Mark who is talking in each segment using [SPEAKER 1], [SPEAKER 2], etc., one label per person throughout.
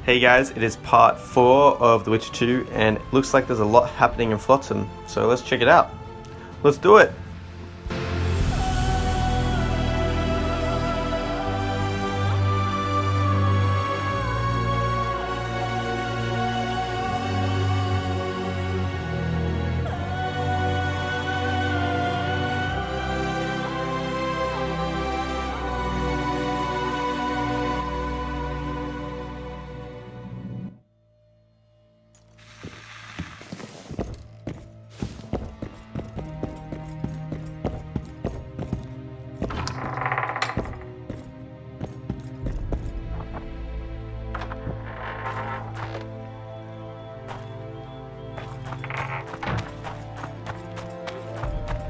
[SPEAKER 1] Hey guys, it is part 4 of The Witcher 2, and it looks like there's a lot happening in Flotsam, so let's check it out. Let's do it!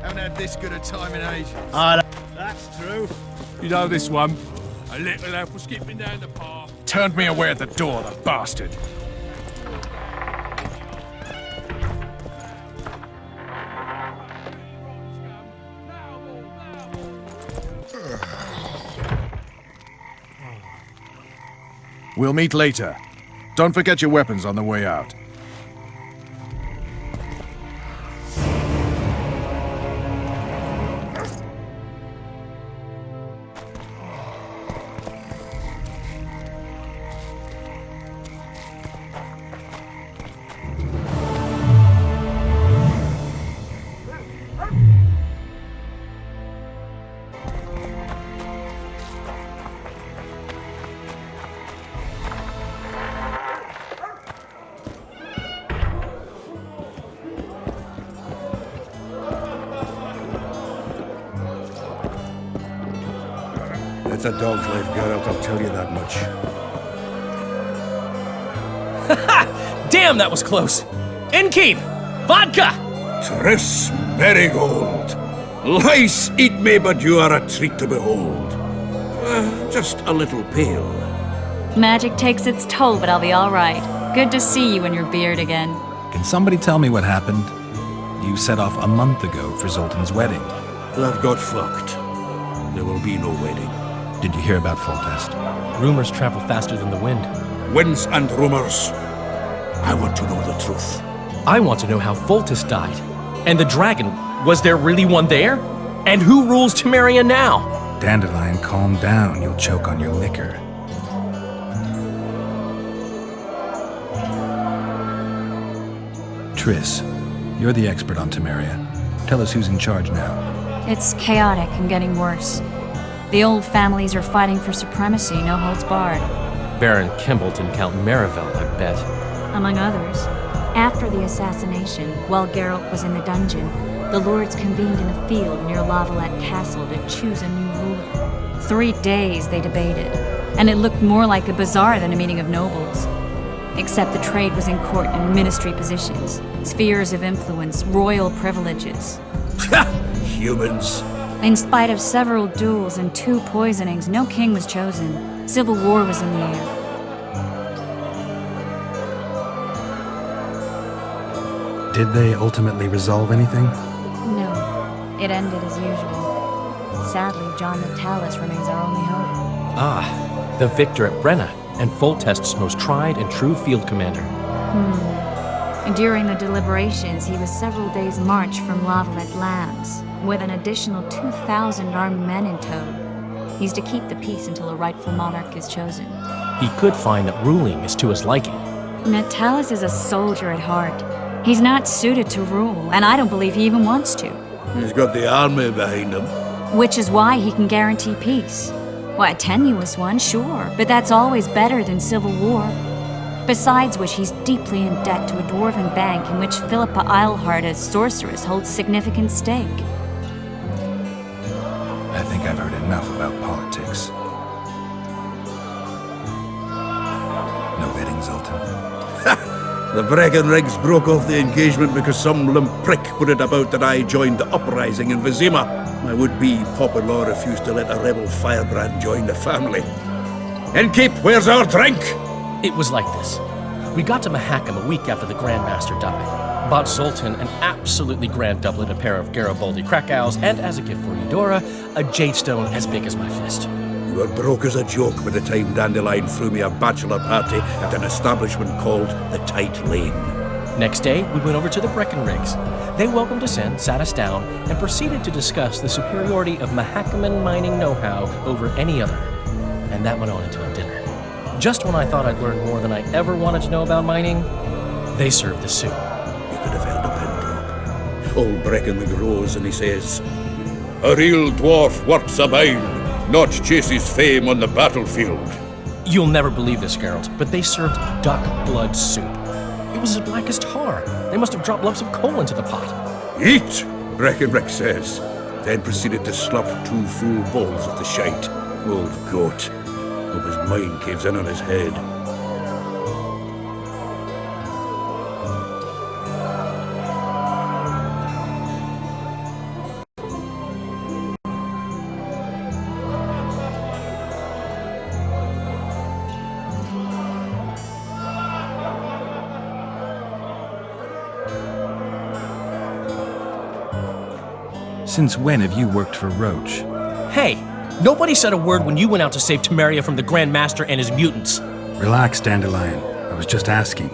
[SPEAKER 2] Haven't had this good a time in ages.
[SPEAKER 3] That's true.
[SPEAKER 2] You know this one? A little elf was skipping down the path. Turned me away at the door, the bastard. We'll meet later. Don't forget your weapons on the way out.
[SPEAKER 3] It's a dog's life, Geralt, I'll tell you that much.
[SPEAKER 4] Damn, that was close! Innkeep! Vodka!
[SPEAKER 3] Triss Merigold! Lice eat me, but you are a treat to behold. Just a little pale.
[SPEAKER 5] Magic takes its toll, but I'll be all right. Good to see you in your beard again.
[SPEAKER 6] Can somebody tell me what happened? You set off a month ago for Zoltan's wedding.
[SPEAKER 3] That got fucked. There will be no wedding.
[SPEAKER 6] Did you hear about Foltest?
[SPEAKER 4] Rumors travel faster than the wind.
[SPEAKER 3] Winds and rumors. I want to know the truth.
[SPEAKER 4] I want to know how Foltest died. And the dragon, was there really one there? And who rules Temeria now?
[SPEAKER 6] Dandelion, calm down. You'll choke on your liquor. Triss, you're the expert on Temeria. Tell us who's in charge now.
[SPEAKER 5] It's chaotic and getting worse. The old families are fighting for supremacy, no holds barred.
[SPEAKER 4] Baron Kimbolt and Count Marivel, I bet.
[SPEAKER 5] Among others. After the assassination, while Geralt was in the dungeon, the lords convened in a field near Lavalette Castle to choose a new ruler. 3 days they debated, and it looked more like a bazaar than a meeting of nobles. Except the trade was in court and ministry positions, spheres of influence, royal privileges.
[SPEAKER 3] Humans.
[SPEAKER 5] In spite of several duels and 2 poisonings, no king was chosen. Civil war was in the air.
[SPEAKER 6] Did they ultimately resolve anything?
[SPEAKER 5] No, it ended as usual. Sadly, John Natalis remains our only hope.
[SPEAKER 4] Ah, the victor at Brenna, and Foltest's most tried and true field commander.
[SPEAKER 5] During the deliberations, he was several days' march from Lavalette Lands, with an additional 2,000 armed men in tow. He's to keep the peace until a rightful monarch is chosen.
[SPEAKER 4] He could find that ruling is to his liking.
[SPEAKER 5] Natalis is a soldier at heart. He's not suited to rule, and I don't believe he even wants to.
[SPEAKER 3] He's got the army behind him.
[SPEAKER 5] Which is why he can guarantee peace. Well, a tenuous one, sure, but that's always better than civil war. Besides which, he's deeply in debt to a dwarven bank in which Philippa Eilhart, as sorceress, holds significant stake.
[SPEAKER 6] I think I've heard enough about politics. No wedding, Zoltan.
[SPEAKER 3] The Breckenrigs broke off the engagement because some limp prick put it about that I joined the uprising in Vizima. My would-be Popper-in-law refused to let a rebel firebrand join the family. Innkeep, where's our drink?
[SPEAKER 4] It was like this. We got to Mahakam a week after the Grandmaster died. Bought Zoltan an absolutely grand doublet, a pair of Garibaldi Krakau's, and as a gift for Eudora, a jade stone as big as my fist.
[SPEAKER 3] We were broke as a joke by the time Dandelion threw me a bachelor party at an establishment called the Tight Lane.
[SPEAKER 4] Next day, we went over to the Breckenriggs. They welcomed us in, sat us down, and proceeded to discuss the superiority of Mahakaman mining know-how over any other. And that went on until dinner. Just when I thought I'd learned more than I ever wanted to know about mining, they served the soup.
[SPEAKER 3] You could have held a pin drop. Old Breckenridge rose and he says, "A real dwarf works a mine, not chases fame on the battlefield."
[SPEAKER 4] You'll never believe this, Geralt, but they served duck blood soup. It was as black as tar. They must have dropped lumps of coal into the pot.
[SPEAKER 3] "Eat," Breckenridge says, then proceeded to slop 2 full bowls of the shite. Old goat. Hope his mind caves in on his head.
[SPEAKER 6] Since when have you worked for Roach?
[SPEAKER 4] Hey, nobody said a word when you went out to save Temeria from the Grand Master and his mutants.
[SPEAKER 6] Relax, Dandelion. I was just asking.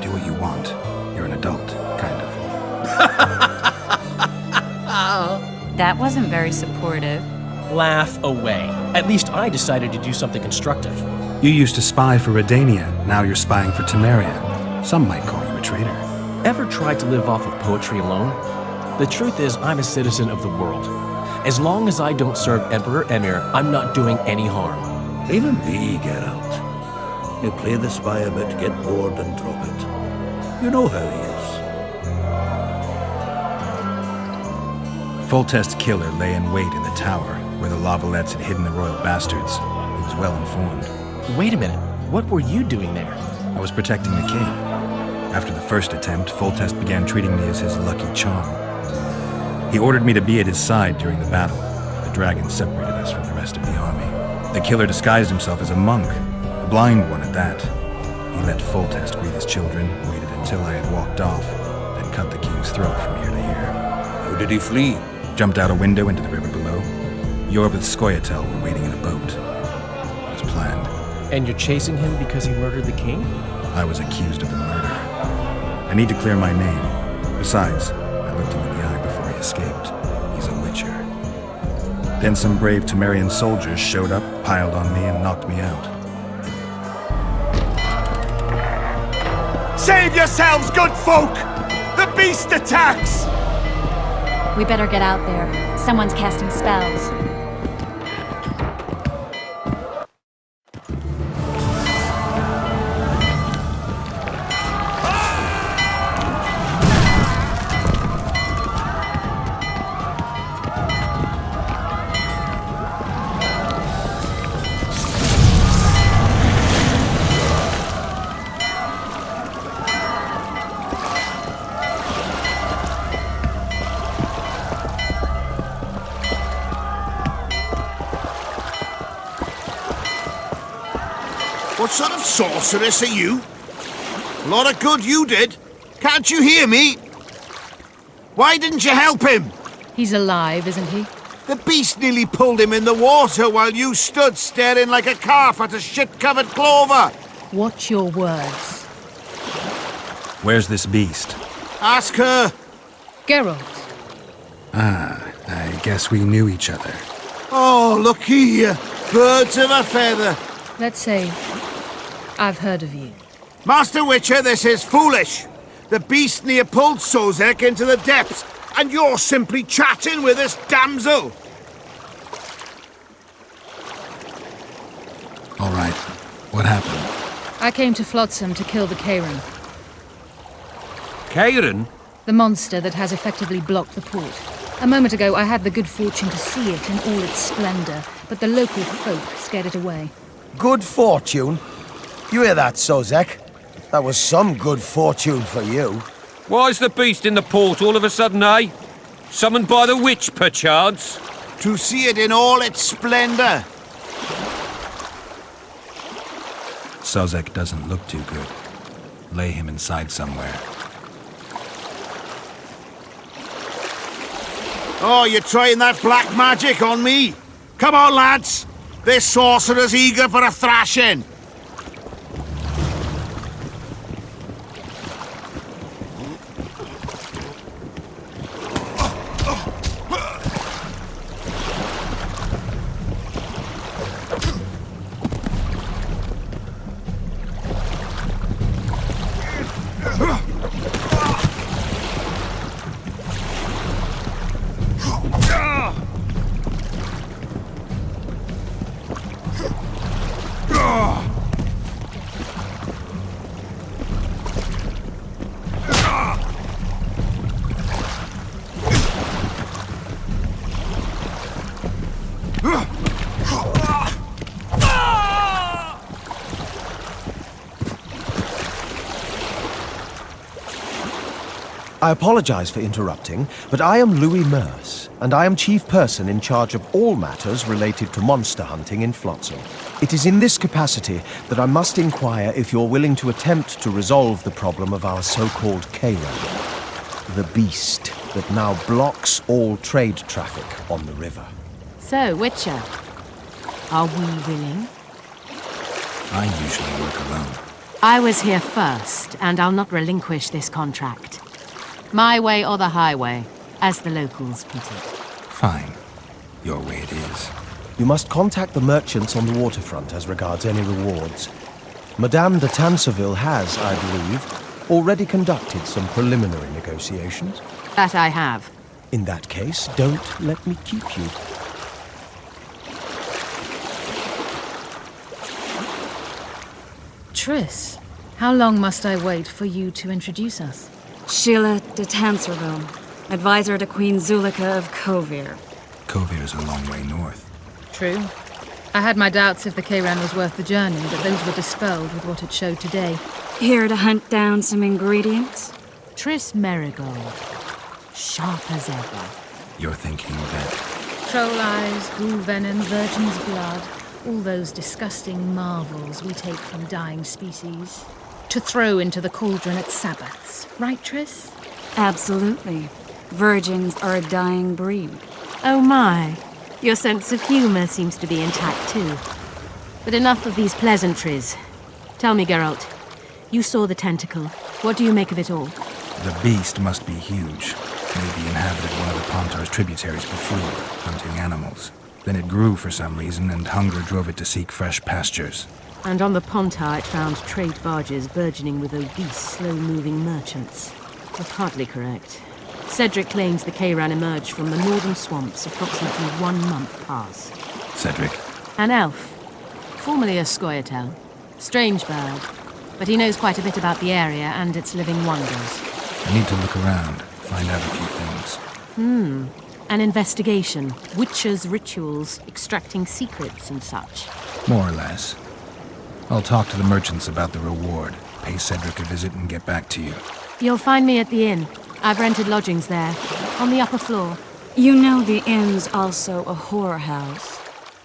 [SPEAKER 6] Do what you want. You're an adult, kind of.
[SPEAKER 5] That wasn't very supportive.
[SPEAKER 4] Laugh away. At least I decided to do something constructive.
[SPEAKER 6] You used to spy for Redania. Now you're spying for Temeria. Some might call you a traitor.
[SPEAKER 4] Ever tried to live off of poetry alone? The truth is, I'm a citizen of the world. As long as I don't serve Emperor Emir, I'm not doing any harm.
[SPEAKER 3] Even me, Geralt. You play the spy a bit, get bored and drop it. You know how he is.
[SPEAKER 6] Foltest's killer lay in wait in the tower, where the Lavalettes had hidden the royal bastards. He was well informed.
[SPEAKER 4] Wait a minute. What were you doing there?
[SPEAKER 6] I was protecting the king. After the first attempt, Foltest began treating me as his lucky charm. He ordered me to be at his side during the battle. The dragon separated us from the rest of the army. The killer disguised himself as a monk, a blind one at that. He let Foltest greet his children, waited until I had walked off, then cut the king's throat from ear to ear.
[SPEAKER 3] How did he flee?
[SPEAKER 6] Jumped out a window into the river below. Yorv with Scoia'tael were waiting in a boat. It was planned.
[SPEAKER 4] And you're chasing him because he murdered the king?
[SPEAKER 6] I was accused of the murder. I need to clear my name. Besides, I looked him in the eye before he escaped. He's a witcher. Then some brave Temerian soldiers showed up, piled on me, and knocked me out.
[SPEAKER 2] Save yourselves, good folk! The beast attacks!
[SPEAKER 5] We better get out there. Someone's casting spells.
[SPEAKER 7] What sort of sorceress are you? A lot of good you did. Can't you hear me? Why didn't you help him?
[SPEAKER 8] He's alive, isn't he?
[SPEAKER 7] The beast nearly pulled him in the water while you stood staring like a calf at a shit-covered clover.
[SPEAKER 8] Watch your words.
[SPEAKER 6] Where's this beast?
[SPEAKER 7] Ask her.
[SPEAKER 8] Geralt,
[SPEAKER 6] I guess we knew each other.
[SPEAKER 7] Oh, look here. Birds of a feather.
[SPEAKER 8] let's say I've heard of you.
[SPEAKER 7] Master Witcher, this is foolish. The beast near pulled Sozek into the depths, and you're simply chatting with this damsel.
[SPEAKER 6] All right, what happened?
[SPEAKER 8] I came to Flotsam to kill the Karen,
[SPEAKER 9] Karen?
[SPEAKER 8] the monster that has effectively blocked the port. A moment ago, I had the good fortune to see it in all its splendor, but the local folk scared it away.
[SPEAKER 9] Good fortune? You hear that, Sozek? That was some good fortune for you.
[SPEAKER 10] Why's the beast in the port all of a sudden, eh? Summoned by the witch, perchance?
[SPEAKER 7] To see it in all its splendor.
[SPEAKER 6] Sozek doesn't look too good. Lay him inside somewhere.
[SPEAKER 7] Oh, you're trying that black magic on me? Come on, lads. This sorcerer's eager for a thrashing.
[SPEAKER 9] I apologize for interrupting, but I am Louis Merce, and I am chief person in charge of all matters related to monster hunting in Flotsam. It is in this capacity that I must inquire if you're willing to attempt to resolve the problem of our so-called K-Ram, the beast that now blocks all trade traffic on the river.
[SPEAKER 11] So, Witcher, are we willing?
[SPEAKER 6] I usually work alone.
[SPEAKER 11] I was here first, and I'll not relinquish this contract. My way or the highway, as the locals put it.
[SPEAKER 6] Fine. Your way it is.
[SPEAKER 9] You must contact the merchants on the waterfront as regards any rewards. Madame de Tanserville has, I believe, already conducted some preliminary negotiations.
[SPEAKER 11] That I have.
[SPEAKER 9] In that case, don't let me keep you.
[SPEAKER 8] Triss, how long must I wait for you to introduce us?
[SPEAKER 5] Sheila de Tanserville, advisor to Queen Zulika of Kovir.
[SPEAKER 6] Kovir is a long way north.
[SPEAKER 8] True. I had my doubts if the K-Ram was worth the journey, but those were dispelled with what it showed today.
[SPEAKER 5] Here to hunt down some ingredients?
[SPEAKER 11] Triss Merigold. Sharp as ever.
[SPEAKER 6] You're thinking that...
[SPEAKER 8] Troll eyes, ghoul venom, virgin's blood, all those disgusting marvels we take from dying species. To throw into the cauldron at Sabbaths. Right, Triss?
[SPEAKER 5] Absolutely. Virgins are a dying breed.
[SPEAKER 11] Oh my. Your sense of humor seems to be intact too. But enough of these pleasantries. Tell me, Geralt. You saw the tentacle. What do you make of it all?
[SPEAKER 6] The beast must be huge. Maybe inhabited one of the Pontar's tributaries before, hunting animals. Then it grew for some reason, and hunger drove it to seek fresh pastures.
[SPEAKER 11] And on the Pontar it found trade barges burgeoning with obese, slow-moving merchants. But hardly correct. Cedric claims the K-Ran emerged from the northern swamps approximately 1 month past.
[SPEAKER 6] Cedric?
[SPEAKER 11] An elf. Formerly a Scoia'tael. Strange bird. But he knows quite a bit about the area and its living wonders.
[SPEAKER 6] I need to look around, find out a few things.
[SPEAKER 11] An investigation. Witches' rituals, extracting secrets and such.
[SPEAKER 6] More or less. I'll talk to the merchants about the reward, pay Cedric a visit and get back to you.
[SPEAKER 11] You'll find me at the inn. I've rented lodgings there, on the upper floor.
[SPEAKER 5] You know the inn's also a whorehouse.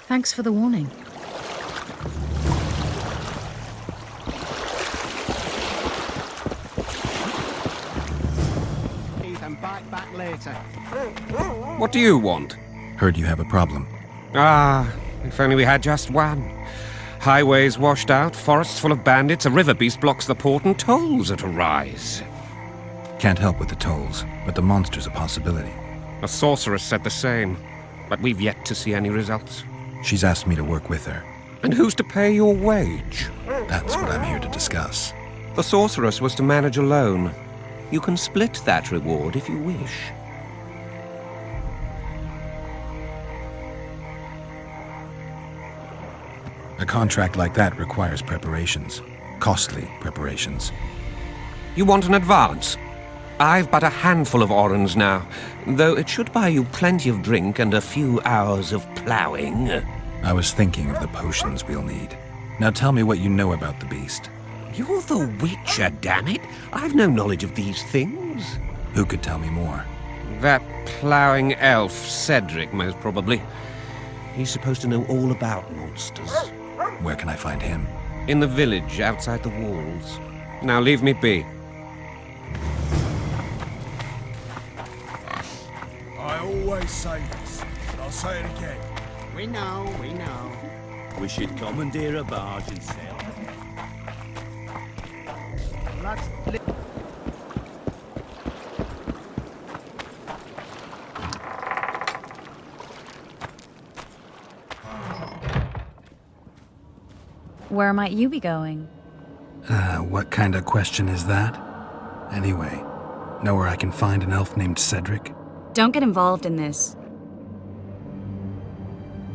[SPEAKER 8] Thanks for the warning.
[SPEAKER 10] What do you want?
[SPEAKER 6] Heard you have a problem.
[SPEAKER 10] Ah, if only we had just one. Highways washed out, forests full of bandits, a river beast blocks the port, and tolls at a rise.
[SPEAKER 6] Can't help with the tolls, but the monster's a possibility.
[SPEAKER 10] A sorceress said the same, but we've yet to see any results.
[SPEAKER 6] She's asked me to work with her.
[SPEAKER 10] And who's to pay your wage?
[SPEAKER 6] That's what I'm here to discuss.
[SPEAKER 10] The sorceress was to manage alone. You can split that reward if you wish.
[SPEAKER 6] A contract like that requires preparations. Costly preparations.
[SPEAKER 10] You want an advance? I've but a handful of orens now, though it should buy you plenty of drink and a few hours of ploughing.
[SPEAKER 6] I was thinking of the potions we'll need. Now tell me what you know about the beast.
[SPEAKER 10] You're the Witcher, damn it! I've no knowledge of these things.
[SPEAKER 6] Who could tell me more?
[SPEAKER 10] That ploughing elf, Cedric, most probably. He's supposed to know all about monsters.
[SPEAKER 6] Where can I find him?
[SPEAKER 10] In the village, outside the walls. Now leave me be.
[SPEAKER 2] I always say this, and I'll say it again.
[SPEAKER 12] We know, we know.
[SPEAKER 3] We should commandeer a barge and sail.
[SPEAKER 5] Where might you be going?
[SPEAKER 6] What kind of question is that? Anyway, know where I can find an elf named Cedric?
[SPEAKER 5] Don't get involved in this.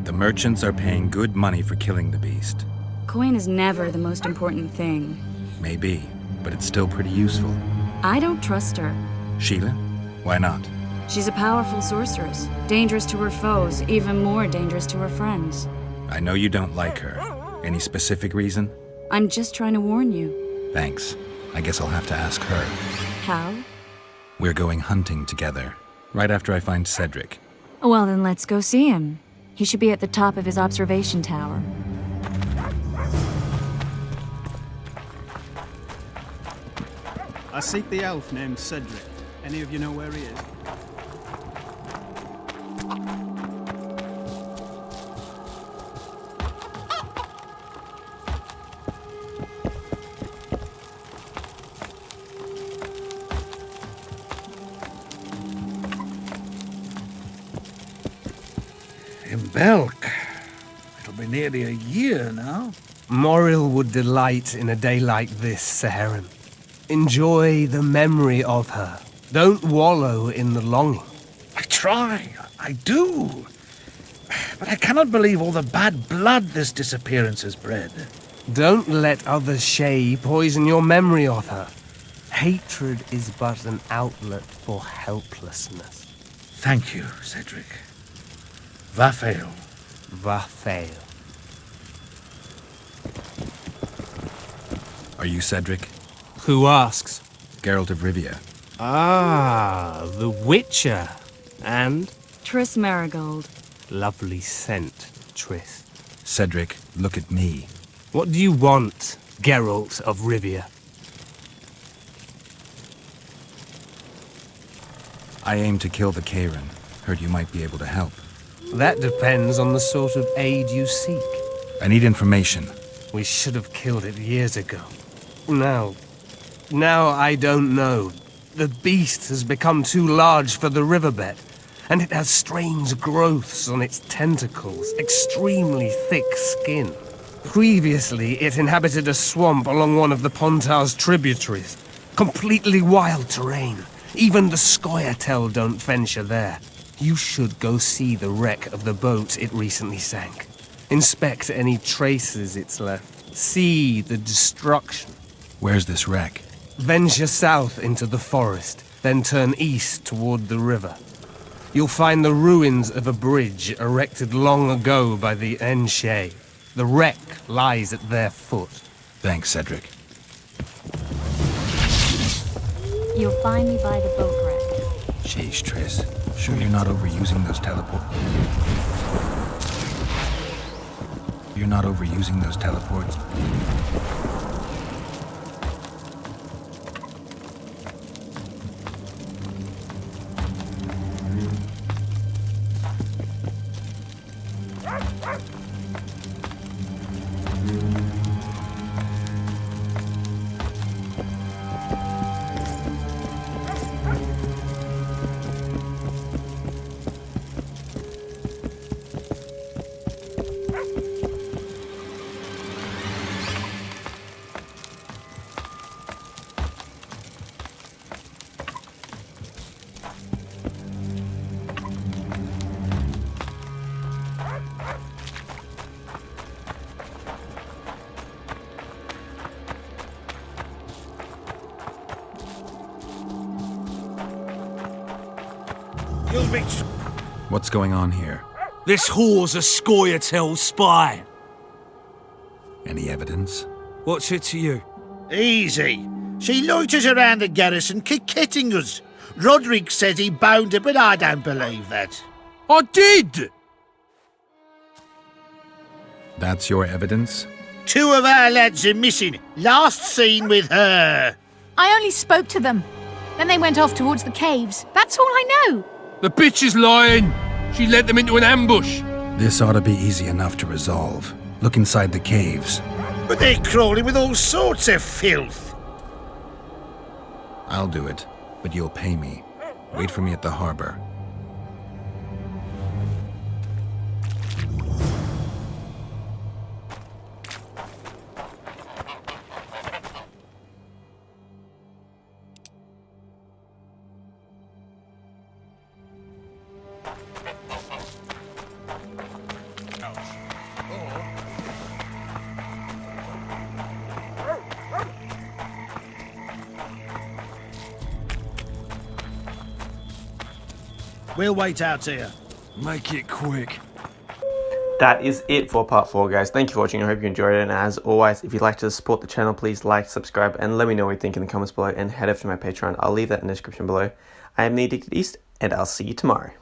[SPEAKER 6] The merchants are paying good money for killing the beast.
[SPEAKER 5] Coin is never the most important thing.
[SPEAKER 6] Maybe, but it's still pretty useful.
[SPEAKER 5] I don't trust her.
[SPEAKER 6] Sheila? Why not?
[SPEAKER 5] She's a powerful sorceress. Dangerous to her foes, even more dangerous to her friends.
[SPEAKER 6] I know you don't like her. Any specific reason?
[SPEAKER 5] I'm just trying to warn you.
[SPEAKER 6] Thanks. I guess I'll have to ask her.
[SPEAKER 5] How?
[SPEAKER 6] We're going hunting together, right after I find Cedric.
[SPEAKER 5] Well, then let's go see him. He should be at the top of his observation tower.
[SPEAKER 12] I seek the elf named Cedric. Any of you know where he is?
[SPEAKER 3] In Belk. It'll be nearly a year now.
[SPEAKER 9] Moril would delight in a day like this, Saharan. Enjoy the memory of her. Don't wallow in the longing.
[SPEAKER 3] I try. I do. But I cannot believe all the bad blood this disappearance has bred.
[SPEAKER 9] Don't let other Shay poison your memory of her. Hatred is but an outlet for helplessness.
[SPEAKER 3] Thank you, Cedric. Vafael.
[SPEAKER 9] Vafael.
[SPEAKER 6] Are you Cedric?
[SPEAKER 9] Who asks?
[SPEAKER 6] Geralt of Rivia.
[SPEAKER 9] Ah, the Witcher. And?
[SPEAKER 5] Triss Marigold.
[SPEAKER 9] Lovely scent, Triss.
[SPEAKER 6] Cedric, look at me.
[SPEAKER 9] What do you want, Geralt of Rivia?
[SPEAKER 6] I aim to kill the Kayran. Heard you might be able to help.
[SPEAKER 9] That depends on the sort of aid you seek.
[SPEAKER 6] I need information.
[SPEAKER 9] We should have killed it years ago. Now I don't know. The beast has become too large for the riverbed, and it has strange growths on its tentacles, extremely thick skin. Previously, it inhabited a swamp along one of the Pontar's tributaries. Completely wild terrain. Even the Scoia'tael don't venture there. You should go see the wreck of the boat it recently sank. Inspect any traces it's left. See the destruction.
[SPEAKER 6] Where's this wreck?
[SPEAKER 9] Venture south into the forest, then turn east toward the river. You'll find the ruins of a bridge erected long ago by the Enshay. The wreck lies at their foot.
[SPEAKER 6] Thanks, Cedric.
[SPEAKER 5] You'll find me by the boat wreck.
[SPEAKER 6] Sheesh, Triss. Sure you're not overusing those teleports? You're not overusing those teleports? What's going on here?
[SPEAKER 3] This whore's a Scoia'tael spy.
[SPEAKER 6] Any evidence?
[SPEAKER 10] What's it to you?
[SPEAKER 7] Easy. She loiters around the garrison kick-kitting us. Roderick says he bound her, but I don't believe that.
[SPEAKER 2] I did!
[SPEAKER 6] That's your evidence?
[SPEAKER 7] 2 of our lads are missing. Last seen with her.
[SPEAKER 8] I only spoke to them. Then they went off towards the caves. That's all I know.
[SPEAKER 2] The bitch is lying! She led them into an ambush!
[SPEAKER 6] This ought to be easy enough to resolve. Look inside the caves.
[SPEAKER 7] But they're crawling with all sorts of filth.
[SPEAKER 6] I'll do it, but you'll pay me. Wait for me at the harbor.
[SPEAKER 12] We'll wait out here.
[SPEAKER 6] Make it quick.
[SPEAKER 1] That is it for part 4, guys. Thank you for watching. I hope you enjoyed it. And as always, if you'd like to support the channel, please like, subscribe, and let me know what you think in the comments below. And head over to my Patreon. I'll leave that in the description below. I am the Addicted East, and I'll see you tomorrow.